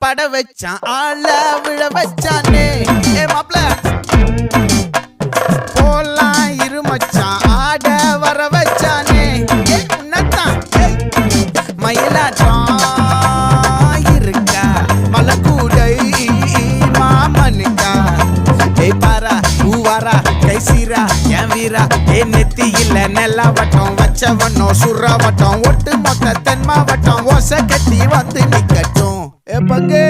பட வச்சான் ஆள விழ வச்சானே ஏ மாப்ள போலாம் இருமச்சான் ஆட வர வச்சானே ஏ உன்னதான் மயிலாட்டம் இருக்கா மலக்கூடை மாமனுக்கா ஏ பாரா பூவாரா கைசீரா என் வீரா ஏ நெத்தி இல்ல நெல்லா வட்டம் வச்சவனோ சுறா வட்டம் ஒட்டு மொத்த தென் மாவட்டம் ஓசை கட்டி வந்து நிக்கட்டும் ஏ பங்கே